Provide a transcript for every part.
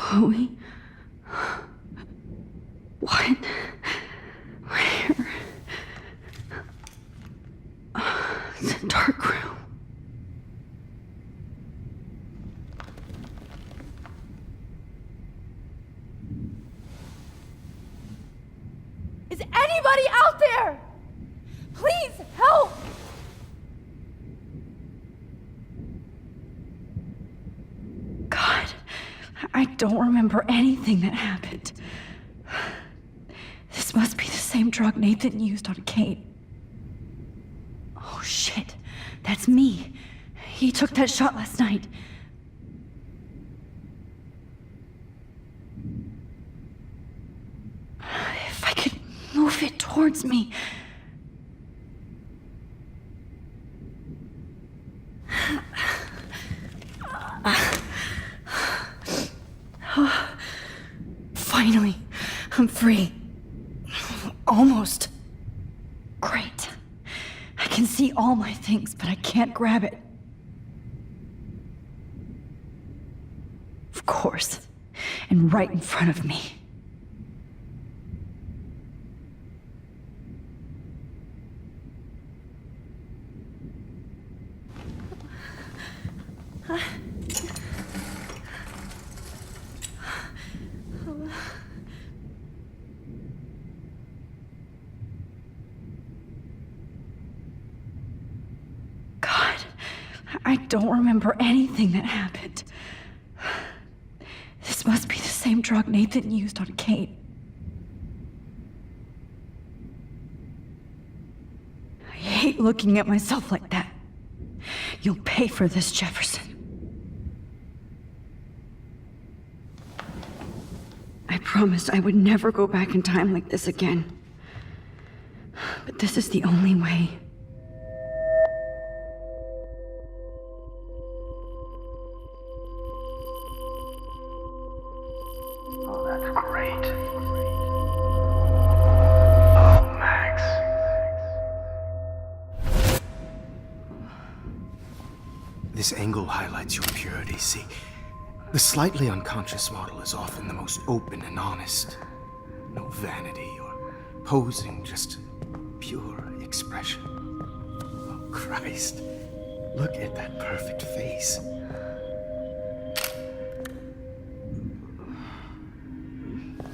Chloe? What? Where? It's a dark room. Is anybody out there? Please help! God, I don't remember anything that happened. This must be the same drug Nathan used on Kate. Oh shit, that's me. He took that shot last night. If I could move it towards me. Finally, I'm free. Almost. Great. I can see all my things, but I can't grab it. Of course. And right in front of me. God, I don't remember anything that happened. This must be the same drug Nathan used on Kate. I hate looking at myself like that. You'll pay for this, Jefferson. I promised I would never go back in time like this again. But this is the only way. Oh, that's great. Oh, Max. This angle highlights your purity, see? The slightly unconscious model is often the most open and honest. No vanity or posing, just pure expression. Oh, Christ. Look at that perfect face.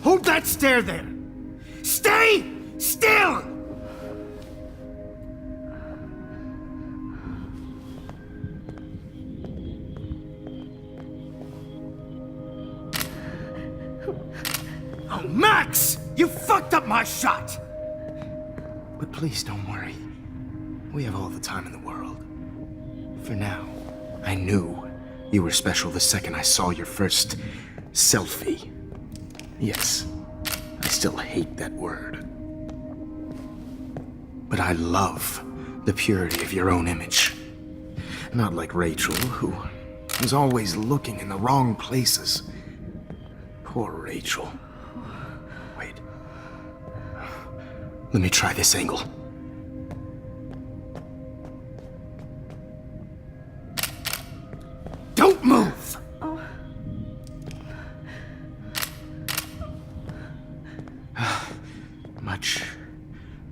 Hold that stare there! Stay still! Oh, Max! You fucked up my shot! But please don't worry. We have all the time in the world. For now, I knew you were special the second I saw your first selfie. Yes, I still hate that word. But I love the purity of your own image. Not like Rachel, who was always looking in the wrong places. Poor Rachel. Wait. Let me try this angle. Don't move! Much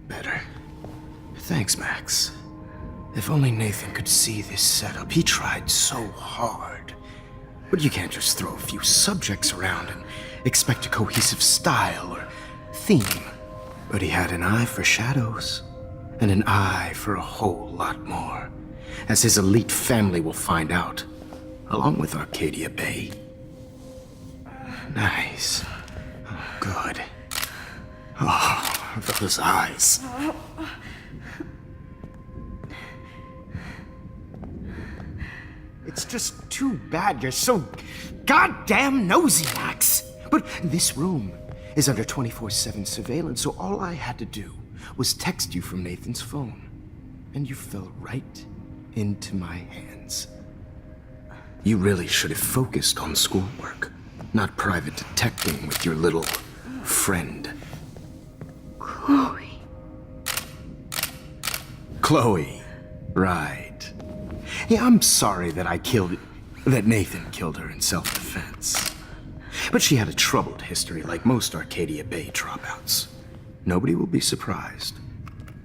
better. Thanks, Max. If only Nathan could see this setup. He tried so hard. But you can't just throw a few subjects around and expect a cohesive style or theme. But he had an eye for shadows, and an eye for a whole lot more, as his elite family will find out, along with Arcadia Bay. Nice. Oh, good. Oh, those eyes. It's just too bad you're so goddamn nosy, Max. But this room is under 24/7 surveillance, so all I had to do was text you from Nathan's phone. And you fell right into my hands. You really should have focused on schoolwork, not private detecting with your little friend. Chloe. Chloe, right. Yeah, I'm sorry that Nathan killed her in self-defense. But she had a troubled history like most Arcadia Bay dropouts. Nobody will be surprised.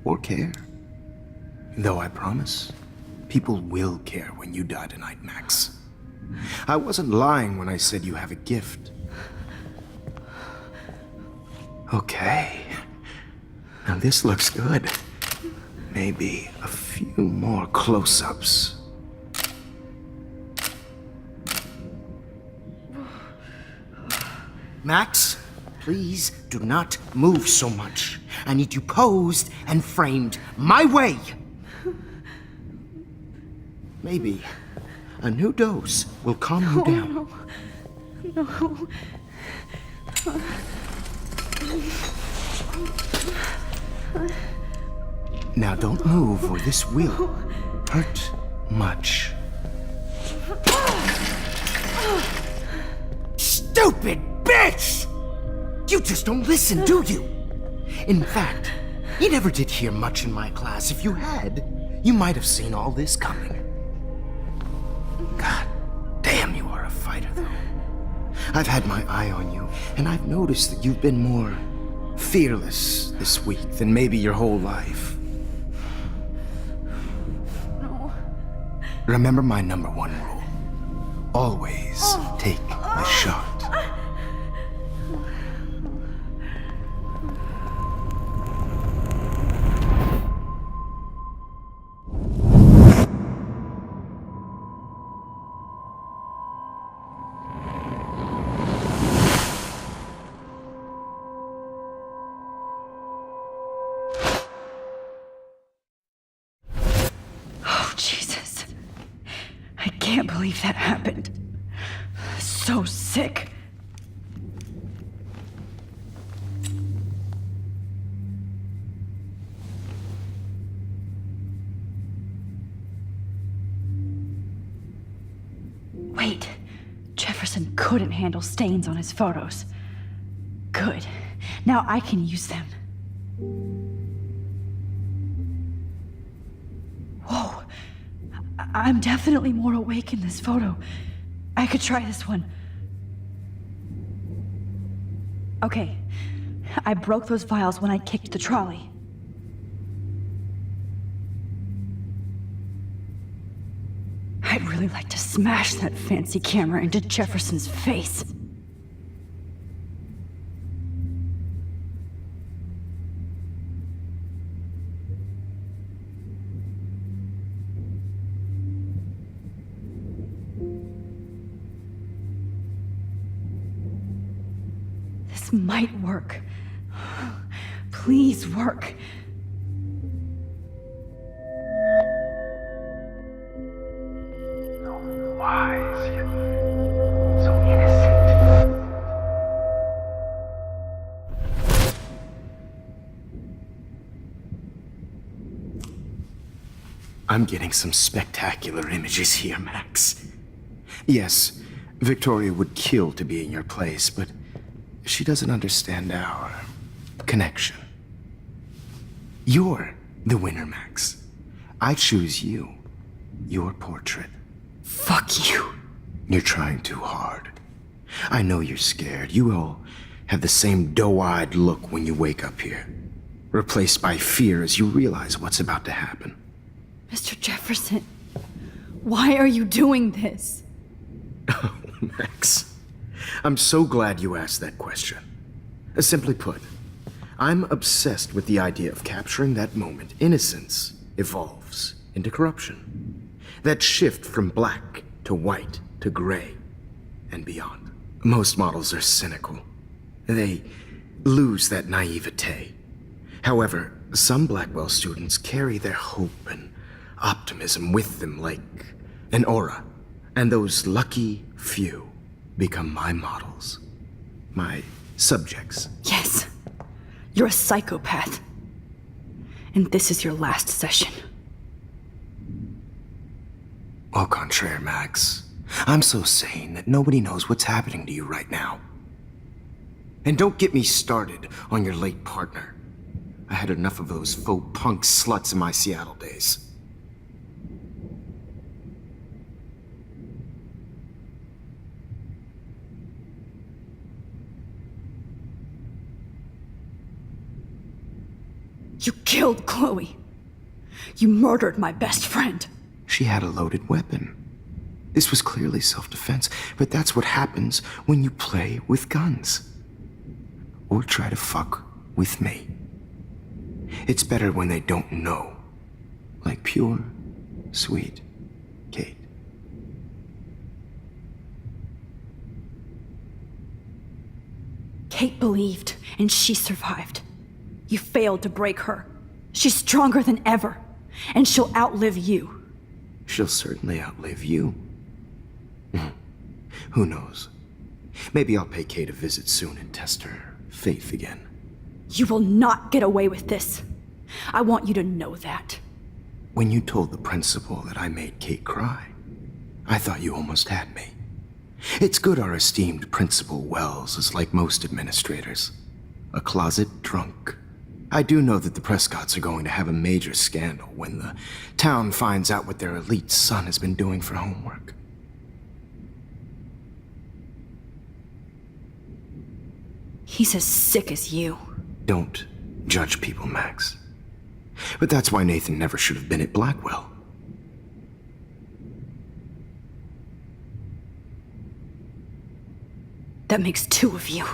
Or care. Though I promise, people will care when you die tonight, Max. I wasn't lying when I said you have a gift. Okay. Now this looks good. Maybe a few more close-ups. Max, please do not move so much. I need you posed and framed my way. Maybe a new dose will calm you down. No. Now don't move or this will hurt much. Stupid bitch! You just don't listen, do you? In fact, you never did hear much in my class. If you had, you might have seen all this coming. God damn, you are a fighter, though. I've had my eye on you, and I've noticed that you've been more fearless this week than maybe your whole life. No. Remember my number one rule. Always take the shot. Oh, Jesus. I can't believe that happened. So sick. Wait. Jefferson couldn't handle stains on his photos. Good. Now I can use them. Whoa. I'm definitely more awake in this photo. I could try this one. Okay. I broke those vials when I kicked the trolley. I'd really like to smash that fancy camera into Jefferson's face. This might work. Please work. Wise, yet so innocent. I'm getting some spectacular images here, Max. Yes, Victoria would kill to be in your place, but she doesn't understand our connection. You're the winner, Max. I choose you. Your portrait. Fuck you. You're trying too hard. I know you're scared. You all have the same doe-eyed look when you wake up here, replaced by fear as you realize what's about to happen. Mr. Jefferson, why are you doing this? Oh, Max. I'm so glad you asked that question. Simply put, I'm obsessed with the idea of capturing that moment innocence evolves into corruption. That shift from black to white to gray and beyond. Most models are cynical. They lose that naivete. However, some Blackwell students carry their hope and optimism with them like an aura. And those lucky few become my models. My subjects. Yes. You're a psychopath. And this is your last session. Au contraire, Max. I'm so sane that nobody knows what's happening to you right now. And don't get me started on your late partner. I had enough of those faux punk sluts in my Seattle days. You killed Chloe. You murdered my best friend. She had a loaded weapon. This was clearly self-defense, but that's what happens when you play with guns. Or try to fuck with me. It's better when they don't know. Like pure, sweet Kate. Kate believed, and she survived. You failed to break her. She's stronger than ever, and she'll outlive you. She'll certainly outlive you. Who knows? Maybe I'll pay Kate a visit soon and test her faith again. You will not get away with this. I want you to know that. When you told the principal that I made Kate cry, I thought you almost had me. It's good our esteemed Principal Wells is like most administrators. A closet drunk. I do know that the Prescotts are going to have a major scandal when the town finds out what their elite son has been doing for homework. He's as sick as you. Don't judge people, Max. But that's why Nathan never should have been at Blackwell. That makes two of you.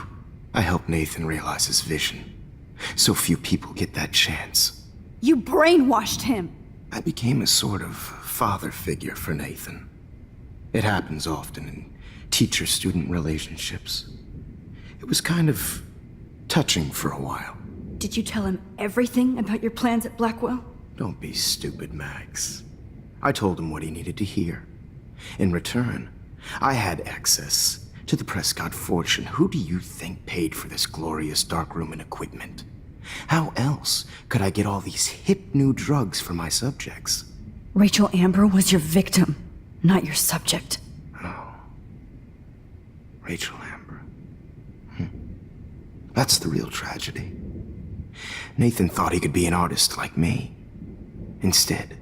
I helped Nathan realize his vision. So few people get that chance. You brainwashed him. I became a sort of father figure for Nathan. It happens often in teacher-student relationships. It was kind of touching for a while. Did you tell him everything about your plans at Blackwell? Don't be stupid, Max. I told him what he needed to hear. In return, I had access to the Prescott fortune. Who do you think paid for this glorious darkroom and equipment? How else could I get all these hip new drugs for my subjects? Rachel Amber was your victim, not your subject. Oh. Rachel Amber. That's the real tragedy. Nathan thought he could be an artist like me. Instead,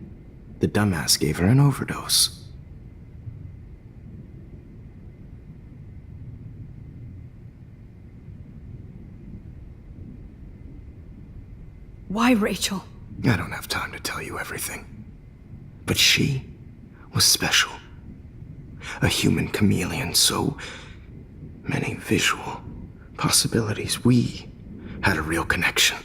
the dumbass gave her an overdose. Why Rachel? I don't have time to tell you everything. But she was special. A human chameleon, so many visual possibilities. We had a real connection.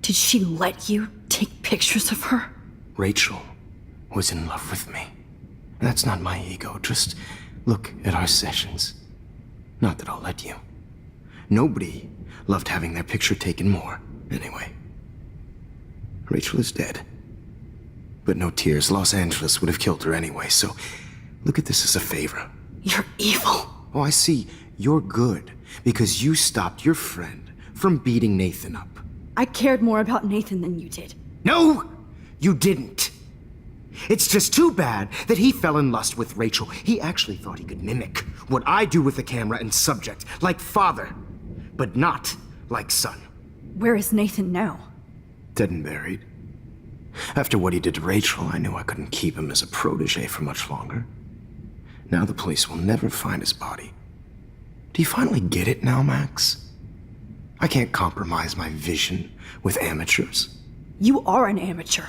Did she let you take pictures of her? Rachel was in love with me. That's not my ego. Just look at our sessions. Not that I'll let you. Nobody loved having their picture taken more. Anyway, Rachel is dead. But no tears. Los Angeles would have killed her anyway, so look at this as a favor. You're evil. Oh, I see. You're good because you stopped your friend from beating Nathan up. I cared more about Nathan than you did. No, you didn't. It's just too bad that he fell in lust with Rachel. He actually thought he could mimic what I do with the camera and subject, like father, but not like son. Where is Nathan now? Dead and buried. After what he did to Rachel, I knew I couldn't keep him as a protege for much longer. Now the police will never find his body. Do you finally get it now, Max? I can't compromise my vision with amateurs. You are an amateur.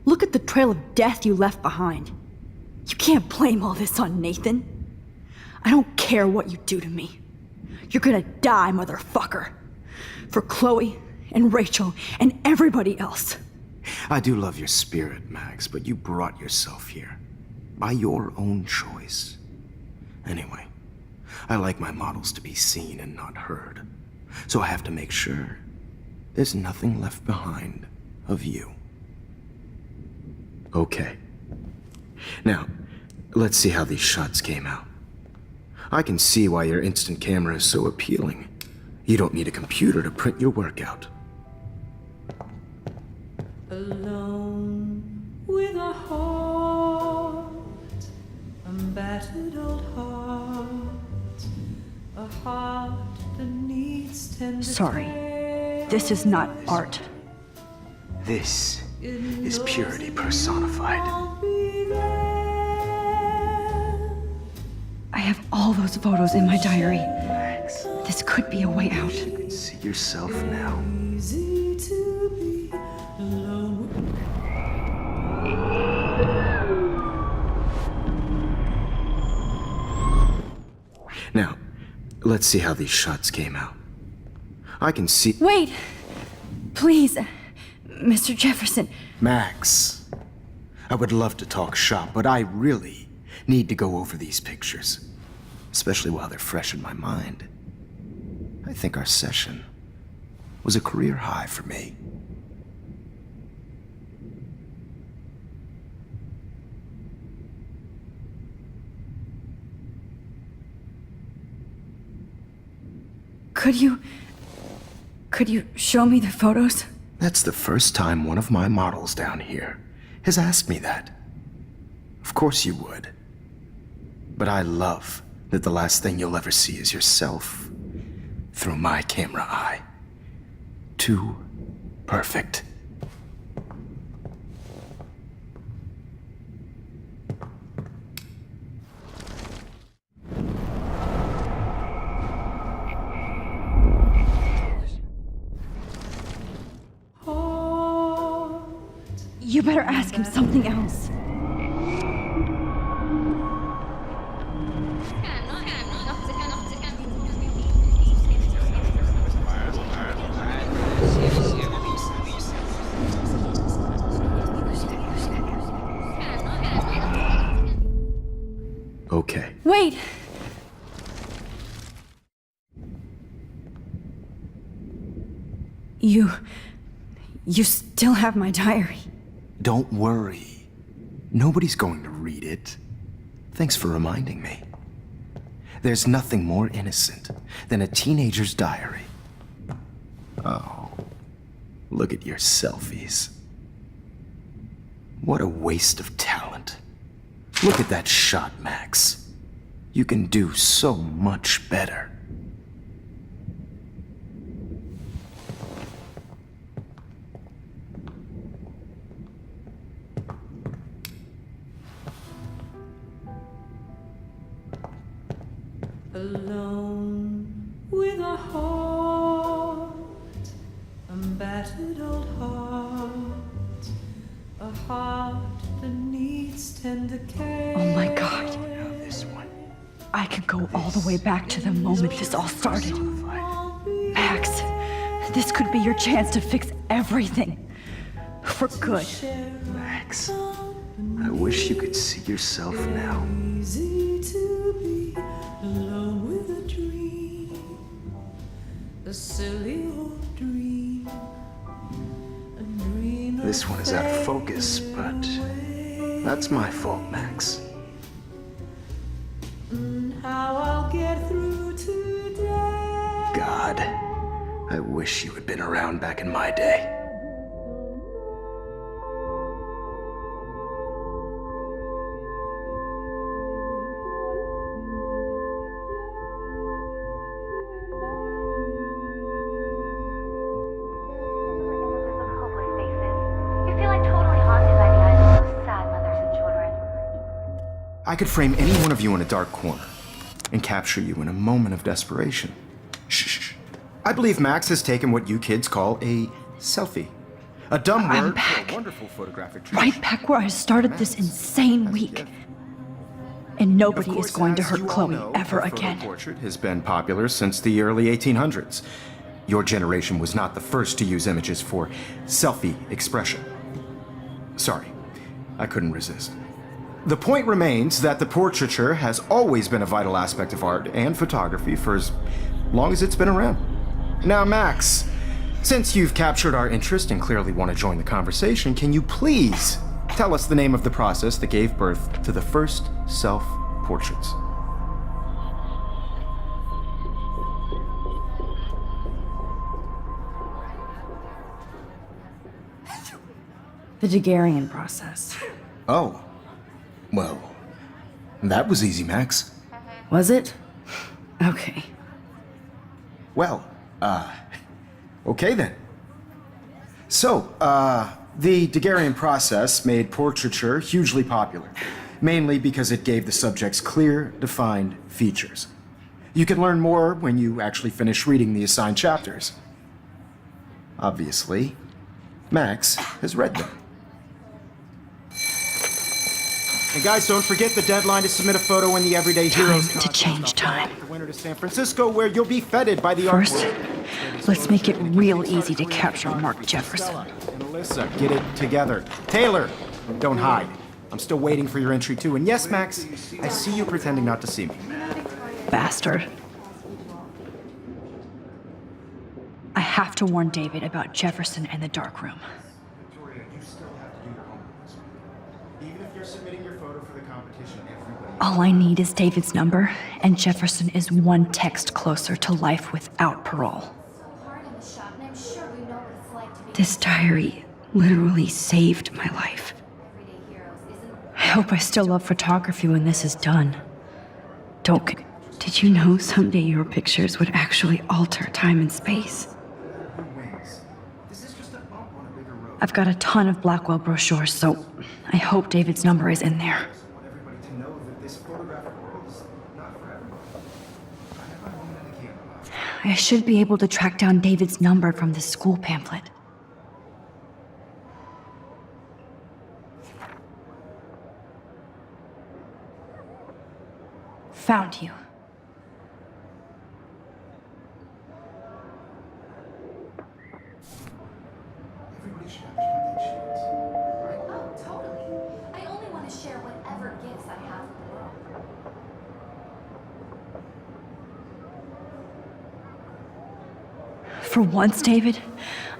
Look at the trail of death you left behind. You can't blame all this on Nathan. I don't care what you do to me. You're gonna die, motherfucker. For Chloe and Rachel and everybody else. I do love your spirit, Max, but you brought yourself here. By your own choice. Anyway, I like my models to be seen and not heard. So I have to make sure there's nothing left behind of you. Okay. Now, let's see how these shots came out. I can see why your instant camera is so appealing. You don't need a computer to print your work out. Alone with a heart, a battered old heart, a heart Sorry. This is not art. This is purity personified. I have all those photos in my diary. Max, This could be a way out. you can see yourself now. Easy to be alone. Now, let's see how these shots came out. I can see... Wait! Please, Mr. Jefferson. Max, I would love to talk shop, but I really need to go over these pictures. Especially while they're fresh in my mind. I think our session was a career high for me. Could you show me the photos? That's the first time one of my models down here has asked me that. Of course you would. But I love that the last thing you'll ever see is yourself through my camera eye. Too perfect. You better ask him something else. Okay. Wait! You still have my diary. Don't worry. Nobody's going to read it. Thanks for reminding me. There's nothing more innocent than a teenager's diary. Oh, look at your selfies. What a waste of talent. Look at that shot, Max. You can do so much better. Alone with a heart, a battered old heart, a heart that needs tender care. Oh my God. Now this one. I can go all the way back to the moment this all started. Max, this could be your chance to fix everything. For good. Max, I wish you could see yourself now. Easy to be alone with a dream, a silly old dream, a dream. This one is out of focus, but that's my fault, Max. How I'll get through today. God, I wish you had been around back in my day. I could frame any one of you in a dark corner and capture you in a moment of desperation. Shh. I believe Max has taken what you kids call a selfie. A dumb I'm word back. for a wonderful photographic Right back where I started this insane week. And nobody is going to hurt Chloe ever again. Portrait has been popular since the early 1800s. Your generation was not the first to use images for selfie expression. Sorry, I couldn't resist. The point remains that the portraiture has always been a vital aspect of art and photography for as long as it's been around. Now, Max, since you've captured our interest and clearly want to join the conversation, can you please tell us the name of the process that gave birth to the first self-portraits? The Daguerrean process. Oh. Well, that was easy, Max. Was it? Okay. Well, Okay then. So, the Daguerrean process made portraiture hugely popular, mainly because it gave the subjects clear, defined features. You can learn more when you actually finish reading the assigned chapters. Obviously, Max has read them. And guys, don't forget the deadline to submit a photo in the Everyday Heroes Time to change time. The winner to San Francisco, where you'll be feted by the First, artwork. let's make it real easy to capture Mark Jefferson. And Alyssa, get it together. Taylor, don't hide. I'm still waiting for your entry too. And yes, Max, I see you pretending not to see me. Bastard. I have to warn David about Jefferson and the dark room. Victoria, you still have to do your homework this week. Even if you're submitting your photo for the competition, everybody... All I need is David's number, and Jefferson is one text closer to life without parole. This diary literally saved my life. I hope I still love photography when this is done. Did you know someday your pictures would actually alter time and space? I've got a ton of Blackwell brochures, so I hope David's number is in there. I should be able to track down David's number from the school pamphlet. Found you. Oh, totally. I only want to share whatever gifts I have with the world. For once, David,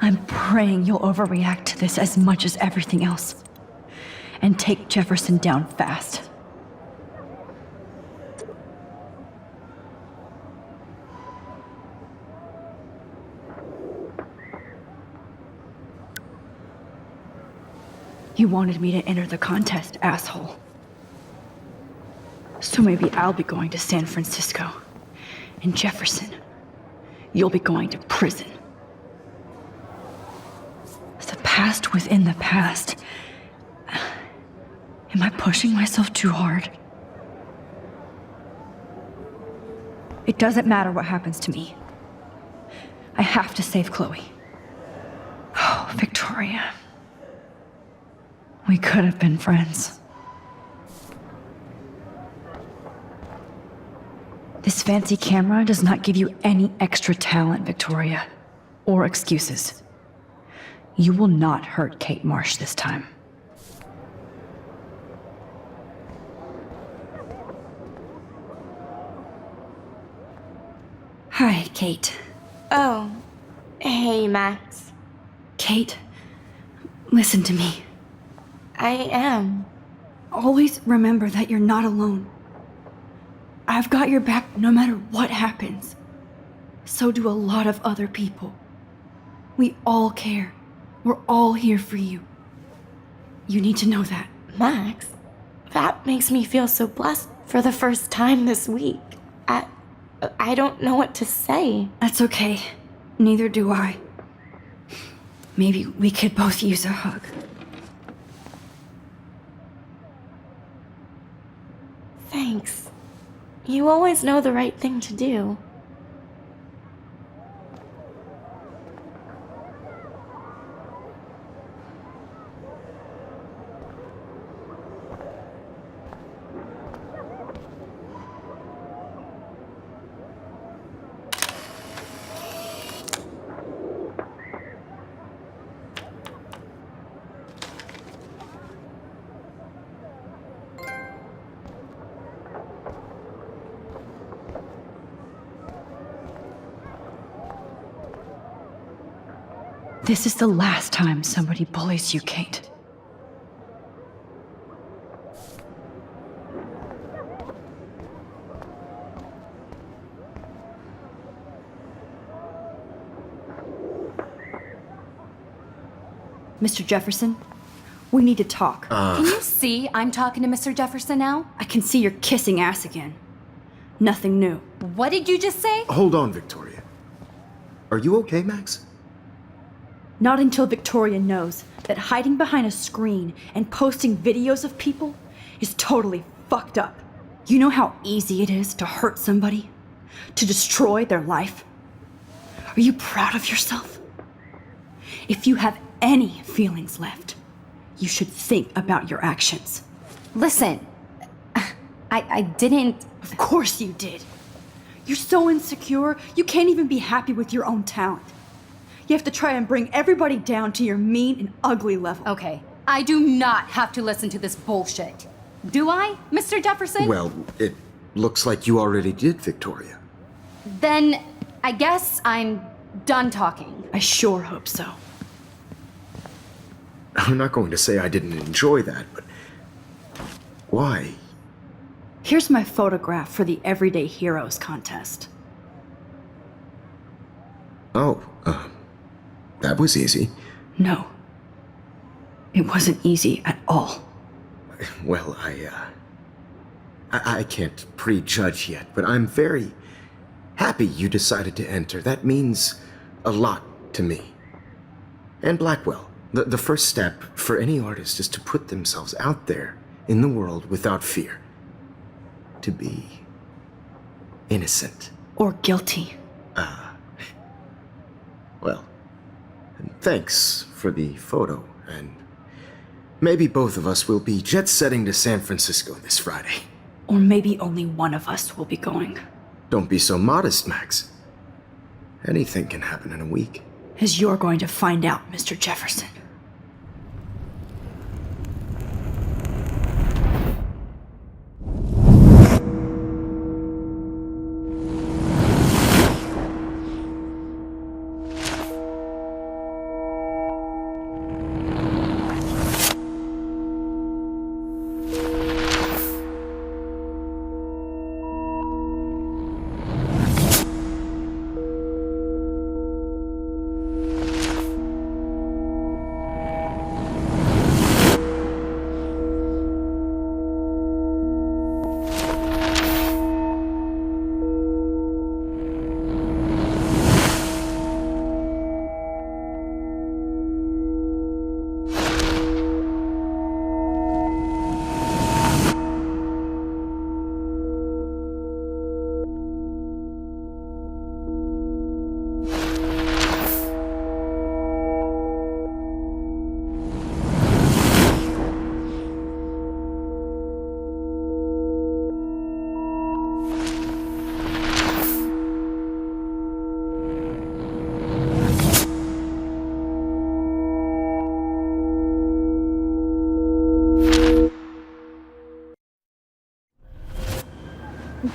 I'm praying you'll overreact to this as much as everything else. And take Jefferson down fast. You wanted me to enter the contest, asshole. So maybe I'll be going to San Francisco. And Jefferson, you'll be going to prison. The past within the past. Am I pushing myself too hard? It doesn't matter what happens to me. I have to save Chloe. Oh, Victoria. We could have been friends. This fancy camera does not give you any extra talent, Victoria, or excuses. You will not hurt Kate Marsh this time. Hi, Kate. Oh, hey, Max. Kate, listen to me. I am. Always remember that you're not alone. I've got your back no matter what happens. So do a lot of other people. We all care. We're all here for you. You need to know that. Max, that makes me feel so blessed for the first time this week. I don't know what to say. That's okay. Neither do I. Maybe we could both use a hug. Thanks. You always know the right thing to do. This is the last time somebody bullies you, Kate. Mr. Jefferson, we need to talk. Can you see I'm talking to Mr. Jefferson now? I can see you're kissing ass again. Nothing new. What did you just say? Hold on, Victoria. Are you okay, Max? Not until Victoria knows that hiding behind a screen and posting videos of people is totally fucked up. You know how easy it is to hurt somebody? To destroy their life? Are you proud of yourself? If you have any feelings left, you should think about your actions. Listen, I didn't. Of course you did. You're so insecure, you can't even be happy with your own talent. You have to try and bring everybody down to your mean and ugly level. Okay, I do not have to listen to this bullshit. Do I, Mr. Jefferson? Well, it looks like you already did, Victoria. Then I guess I'm done talking. I sure hope so. I'm not going to say I didn't enjoy that, but why? Here's my photograph for the Everyday Heroes contest. Oh, that was easy. No. It wasn't easy at all. Well, I can't prejudge yet, but I'm very happy you decided to enter. That means a lot to me. And Blackwell. The first step for any artist is to put themselves out there in the world without fear. To be innocent. Or guilty. Well, thanks for the photo, and maybe both of us will be jet-setting to San Francisco this Friday. Or maybe only one of us will be going. Don't be so modest, Max. Anything can happen in a week. As you're going to find out, Mr. Jefferson.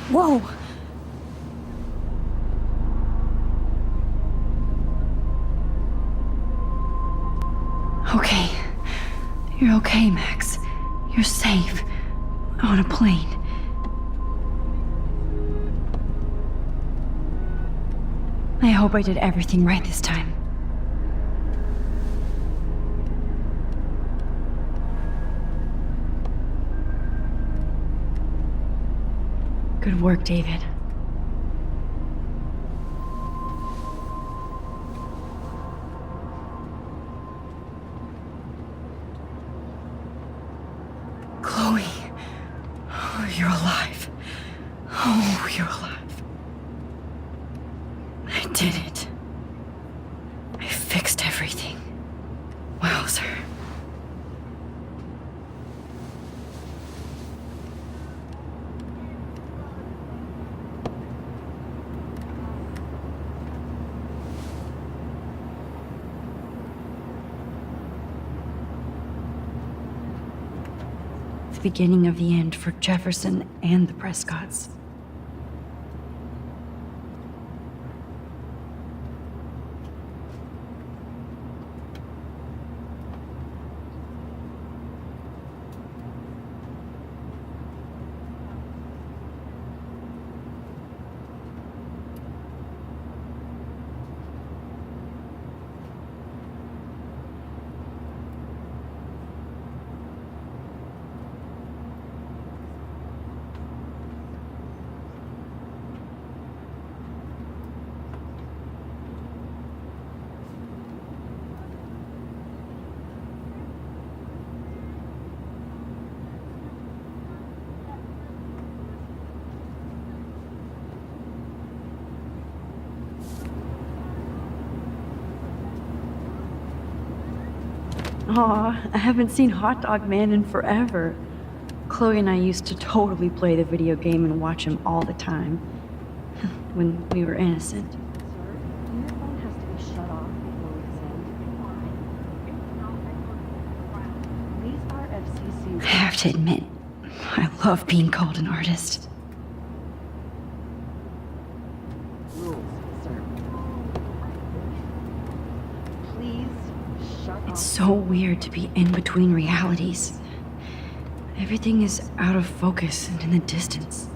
Whoa! Okay. You're okay, Max. You're safe. On a plane. I hope I did everything right this time. Good work, David. Chloe. Oh, you're alive. Oh, you're alive. I did it. I fixed everything. Wowzer. The beginning of the end for Jefferson and the Prescotts. Aw, I haven't seen Hot Dog Man in forever. Chloe and I used to totally play the video game and watch him all the time. When we were innocent. Your phone has to be shut off before we send. These are FCC. I have to admit, I love being called an artist. Rules, sir. Please shut It's off. so weird to be in between realities. Everything is out of focus and in the distance.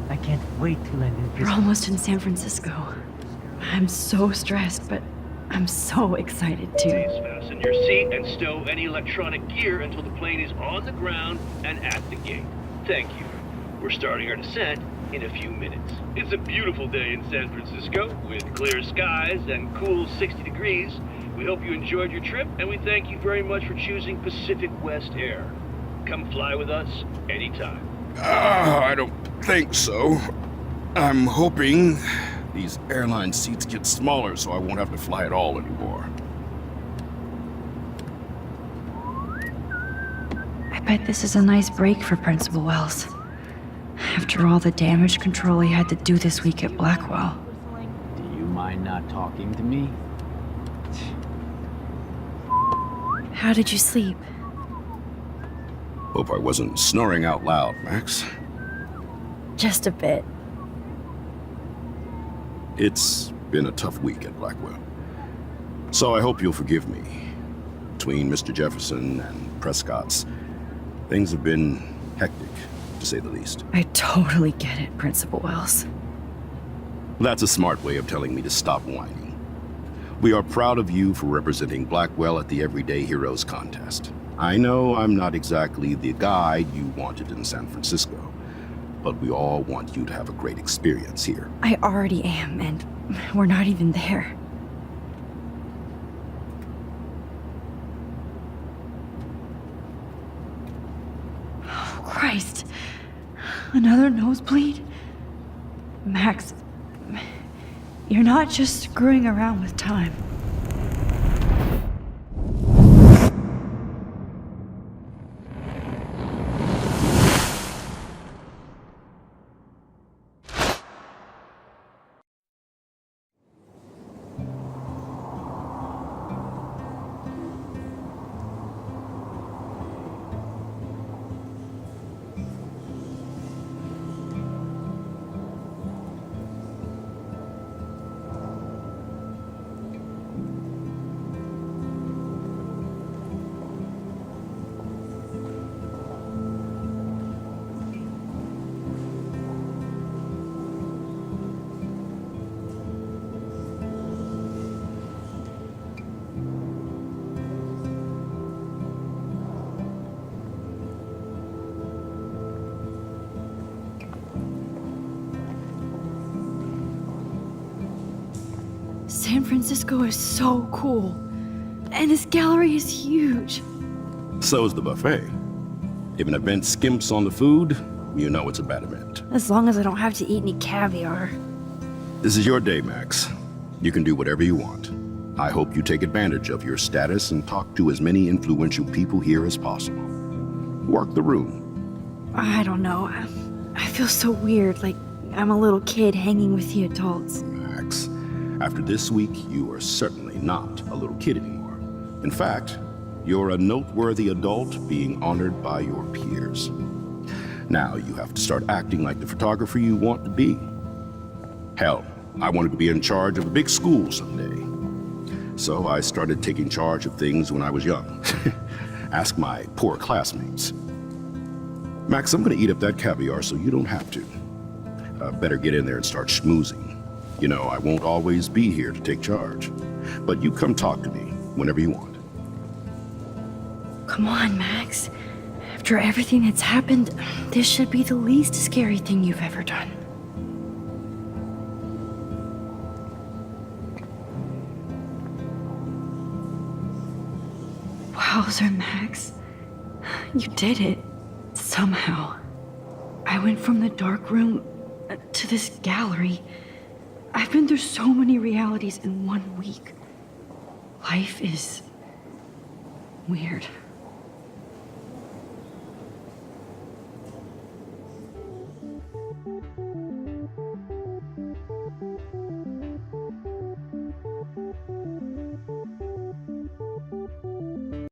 I can't wait to land in We're almost in San Francisco. I'm so stressed, but I'm so excited too. Please fasten your seat and stow any electronic gear until the plane is on the ground and at the gate. Thank you. We're starting our descent in a few minutes. It's a beautiful day in San Francisco with clear skies and cool 60 degrees. We hope you enjoyed your trip, and we thank you very much for choosing Pacific West Air. Come fly with us anytime. I don't think so. I'm hoping these airline seats get smaller so I won't have to fly at all anymore. I bet this is a nice break for Principal Wells. After all the damage control he had to do this week at Blackwell. Do you mind not talking to me? How did you sleep? Hope I wasn't snoring out loud, Max. Just a bit. It's been a tough week at Blackwell. So I hope you'll forgive me. Between Mr. Jefferson and Prescott's, things have been hectic, to say the least. I totally get it, Principal Wells. That's a smart way of telling me to stop whining. We are proud of you for representing Blackwell at the Everyday Heroes contest. I know I'm not exactly the guide you wanted in San Francisco, but we all want you to have a great experience here. I already am, and we're not even there. Oh, Christ. Another nosebleed? Max, you're not just screwing around with time. San Francisco is so cool. And this gallery is huge. So is the buffet. If an event skimps on the food, you know it's a bad event. As long as I don't have to eat any caviar. This is your day, Max. You can do whatever you want. I hope you take advantage of your status and talk to as many influential people here as possible. Work the room. I don't know. I feel so weird, like I'm a little kid hanging with the adults. Max, after this week, you are certainly not a little kid anymore. In fact, you're a noteworthy adult being honored by your peers. Now you have to start acting like the photographer you want to be. Hell, I wanted to be in charge of a big school someday. So I started taking charge of things when I was young. Ask my poor classmates. Max, I'm gonna eat up that caviar so you don't have to. Better get in there and start schmoozing. You know, I won't always be here to take charge. But you come talk to me whenever you want. Come on, Max. After everything that's happened, this should be the least scary thing you've ever done. Wowzer, Max. You did it. Somehow. I went from the dark room to this gallery. I've been through so many realities in 1 week. Life is weird.